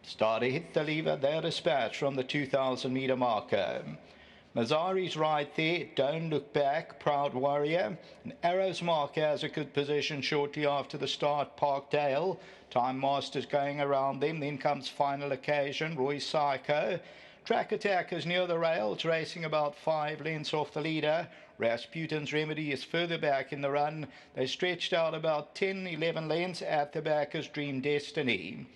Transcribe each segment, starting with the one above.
Starter hit the lever, they're dispatched from the 2,000 metre marker. Mazzari's right there, Don't Look Back, Proud Warrior. And Arrow's Mark has a good position shortly after the start, Parkdale. Time Masters going around them. Then comes Final Occasion, Roy Psycho. Track Attack is near the rails, racing about 5 lengths off the leader. Rasputin's Remedy is further back in the run. They stretched out about 10-11 lengths. At the back is Dream Destiny.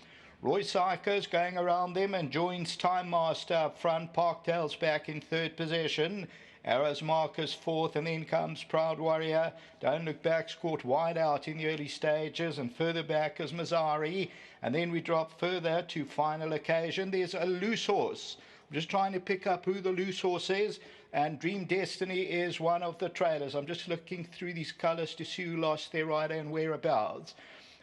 Roy Psycho's going around them and joins Time Master up front. Parkdale's back in third position. Arrow's Mark is fourth, and then comes Proud Warrior. Don't Look Back's caught wide out in the early stages, and further back is Mazzari. And then we drop further to Final Occasion. There's a loose horse. I'm just trying to pick up who the loose horse is, and Dream Destiny is one of the trailers. I'm just looking through these colours to see who lost their rider and whereabouts.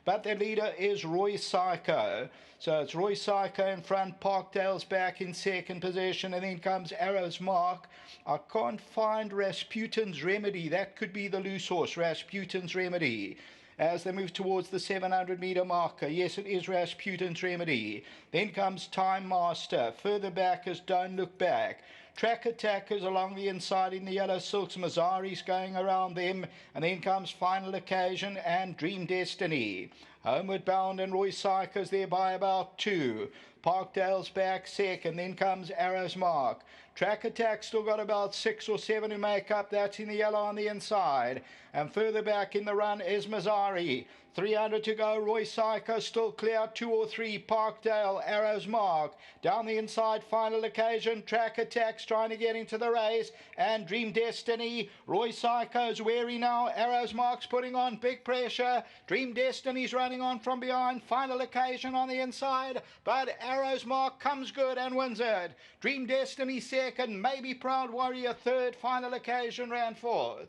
But the leader is Roy Psycho. So it's Roy Psycho in front, Parkdale's back in second position, and then comes Arrow's Mark. I can't find Rasputin's Remedy. That could be the loose horse, Rasputin's Remedy. As they move towards the 700 metre marker. Yes, it is Rasputin's Remedy. Then comes Time Master. Further back is Don't Look Back. Track Attackers along the inside in the yellow silks. Mazzari's going around them. And then comes Final Occasion and Dream Destiny. Homeward Bound and Roy Psycho's there by about 2. Parkdale's back second. Then comes Arrow's Mark. Track Attack still got about 6 or 7 to make up. That's in the yellow on the inside. And further back in the run is Mazzari. 300 to go. Roy Psycho still clear. 2 or 3. Parkdale, Arrow's Mark. Down the inside, Final Occasion. Track Attack's trying to get into the race. And Dream Destiny. Roy Psycho's wary now. Arrow's Mark's putting on big pressure. Dream Destiny's running on from behind. Final Occasion on the inside. But Arrow's Mark comes good and wins it. Dream Destiny second. Maybe Proud Warrior third. Final Occasion ran fourth.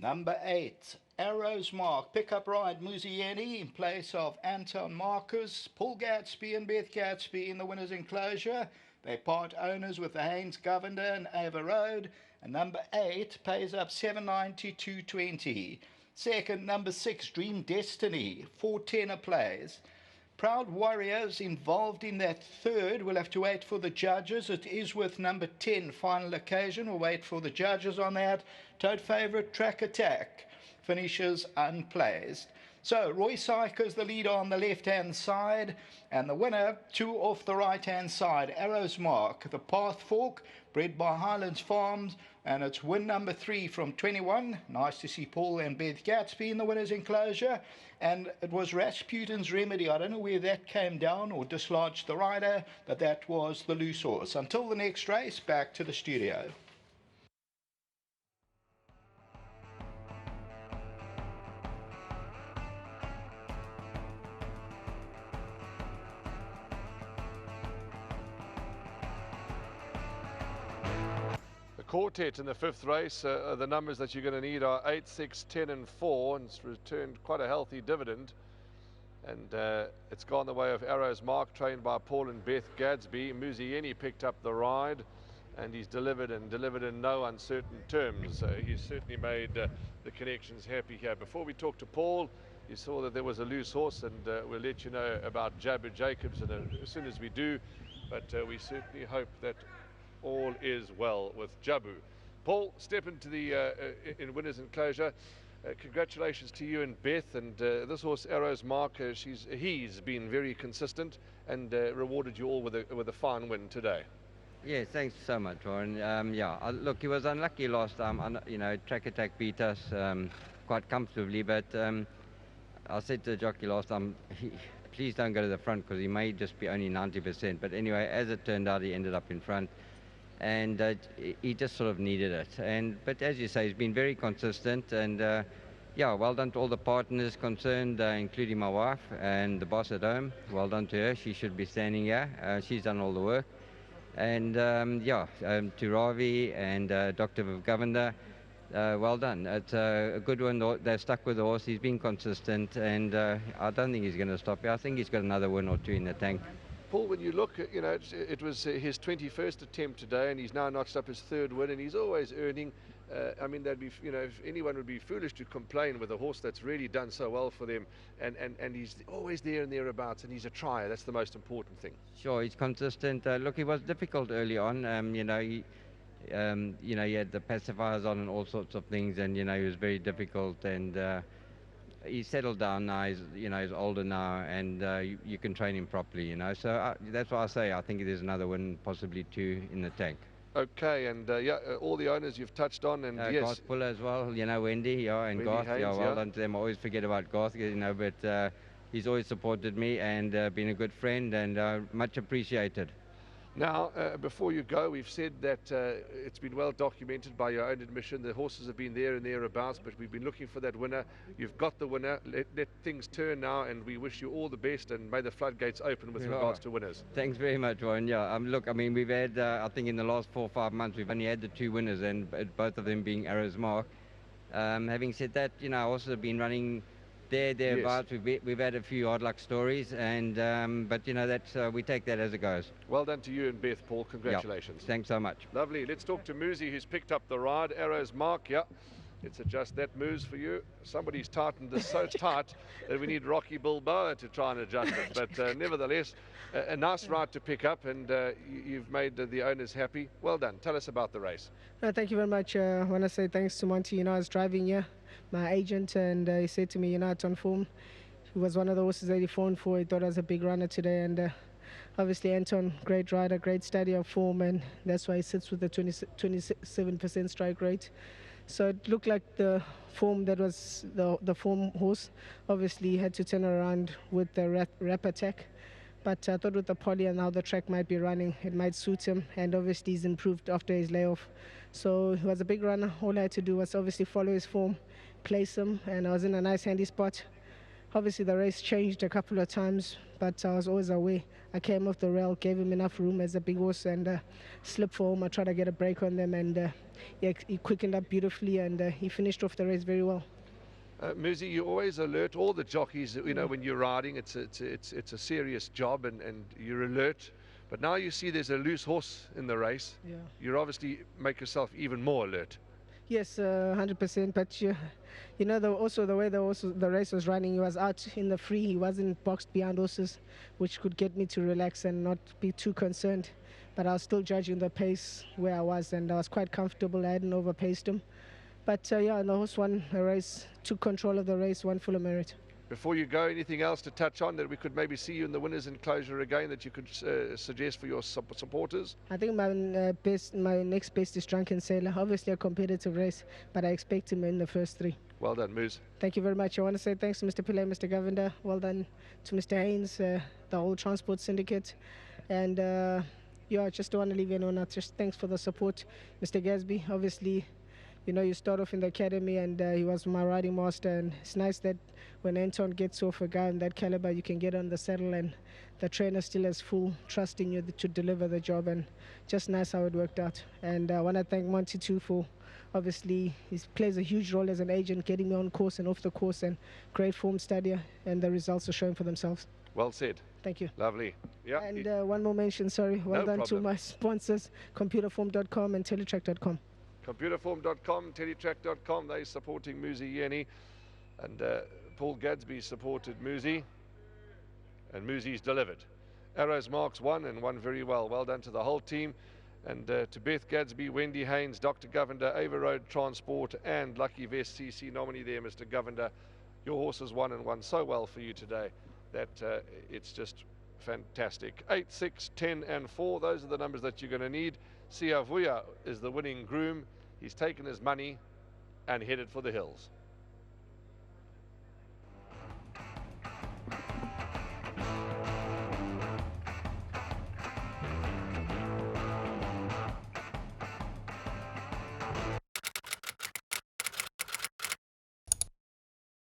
Number 8, Arrow's Mark. Pickup ride Muzieni in place of Anton Marcus. Paul Gatsby and Beth Gatsby in the winner's enclosure. They part owners with the Haynes Governor and Ava Road. And number 8 pays up 792.20. Second, number 6, Dream Destiny. 410 a plays. Proud Warriors involved in that third. We'll have to wait for the judges. It is with number 10, Final Occasion. We'll wait for the judges on that. Toad favourite, Track Attack, finishes unplaced. So Roy Psycho's the leader on the left-hand side, and the winner, 2 off the right-hand side. Arrow's Mark, the Path Fork, bred by Highlands Farms, and it's win number 3 from 21. Nice to see Paul and Beth Gatsby in the winner's enclosure. And it was Rasputin's Remedy. I don't know where that came down or dislodged the rider, but that was the loose horse. Until the next race, back to the studio. Quartet in the 5th race. The numbers that you're going to need are 8, 6, 10 and 4, and it's returned quite a healthy dividend, and it's gone the way of Arrow's Mark, trained by Paul and Beth Gadsby. Muzieni picked up the ride, and he's delivered in no uncertain terms. He's certainly made the connections happy here. Before we talk to Paul, you saw that there was a loose horse, and we'll let you know about Jabber Jacobs as soon as we do, but we certainly hope that all is well with Jabu. Paul, step into the in winner's enclosure. Congratulations to you and Beth, and this horse Arrow's Mark. He's been very consistent and rewarded you all with a fine win today. Yeah, thanks so much, Warren. Look, he was unlucky last time. Track Attack beat us quite comfortably, but I said to the jockey last time, please don't go to the front because he may just be only 90%. But anyway, as it turned out, he ended up in front. And he just sort of needed it. But as you say, he's been very consistent. And well done to all the partners concerned, including my wife and the boss at home. Well done to her. She should be standing here. She's done all the work. And to Ravi and Dr. Governor, well done. It's a good one. They're stuck with the horse. He's been consistent, and I don't think he's going to stop here. I think he's got another win or 2 in the tank. Paul, when you look, it was his 21st attempt today, and he's now notched up his 3rd win, and he's always earning. I mean, they'd be, if anyone would be foolish to complain with a horse that's really done so well for them, and he's always there and thereabouts, and he's a trier. That's the most important thing. Sure, he's consistent. Look, he was difficult early on. He had the pacifiers on and all sorts of things, and he was very difficult. And he's settled down now. He's older now, and you can train him properly. So that's why I say I think there's another win, possibly two in the tank. Okay, and all the owners you've touched on, and yes, Garth Fuller as well. Wendy, and Wendy Garth. Haynes, Well done to them. I always forget about Garth, but he's always supported me and been a good friend, and much appreciated. Now, before you go, we've said that it's been well documented by your own admission. The horses have been there and thereabouts, but we've been looking for that winner. You've got the winner. Let things turn now, and we wish you all the best, and may the floodgates open with regards to winners. Thanks very much, Warren. Yeah, look, I mean, we've had, I think in the last 4 or 5 months, we've only had the 2 winners, and both of them being Arrow's Mark. Having said that, also been running thereabouts. Yes. We've had a few hard luck stories, and but that's we take that as it goes. Well done to you and Beth, Paul. Congratulations. Yep. Thanks so much. Lovely. Let's talk to Muzi, who's picked up the ride. Arrow's Mark. Yeah. Let's adjust that moves for you. Somebody's tightened this so tight that we need Rocky Balboa to try and adjust it. But nevertheless, a nice ride to pick up, and you've made the owners happy. Well done. Tell us about the race. No, thank you very much. I want to say thanks to Monty. I was driving here, my agent, and he said to me, it's on form. He was one of the horses that he phoned for. He thought I was a big runner today, and obviously Anton, great rider, great study of form, and that's why he sits with the 27% strike rate. So it looked like the form that was the form horse. Obviously he had to turn around with the rap attack. But I thought with the poly and how the track might be running, it might suit him. And obviously he's improved after his layoff. So he was a big runner. All I had to do was obviously follow his form, place him, and I was in a nice handy spot. Obviously the race changed a couple of times, but I was always away. I came off the rail, gave him enough room as a big horse, and slipped for home. I tried to get a break on them, and he quickened up beautifully, and he finished off the race very well. Muzi, you always alert all the jockeys. When you're riding, it's a serious job, and you're alert. But now you see there's a loose horse in the race. Yeah. You obviously make yourself even more alert. Yes, 100%. But also the way the race was running, he was out in the free. He wasn't boxed behind horses, which could get me to relax and not be too concerned. But I was still judging the pace where I was, and I was quite comfortable. I hadn't overpaced him. But the horse won the race, took control of the race, won full of merit. Before you go, anything else to touch on that we could maybe see you in the winners' enclosure again that you could suggest for your supporters? I think my next best is Drunken Sailor. Obviously a competitive race, but I expect him in the first 3. Well done, Moose. Thank you very much. I want to say thanks to Mr. Pillay, Mr. Govender. Well done to Mr. Haynes, the whole transport syndicate. And just don't want to leave anyone out. Just thanks for the support. Mr. Gasby, obviously, you start off in the academy, and he was my riding master, and it's nice that when Anton gets off a guy in that caliber, you can get on the saddle, and the trainer still has full trust in you to deliver the job, and just nice how it worked out. And I want to thank Monty too for, obviously, he plays a huge role as an agent, getting me on course and off the course, and great form study, and the results are showing for themselves. Well said. Thank you. Lovely. Yeah. And one more mention, sorry. Well done to my sponsors, computerform.com and teletrack.com. Computerform.com, teletrack.com, they're supporting Muzi Yeni, and Paul Gadsby supported Muzi, and Muzi's delivered. Arrows Marks won, and won very well. Well done to the whole team, and to Beth Gadsby, Wendy Haynes, Dr. Govender, Ava Road Transport, and Lucky Vest CC nominee there, Mr. Govender. Your horses won, and won so well for you today that it's just fantastic. 8, 6, 10, and 4, those are the numbers that you're going to need. Siavuya is the winning groom. He's taken his money and headed for the hills.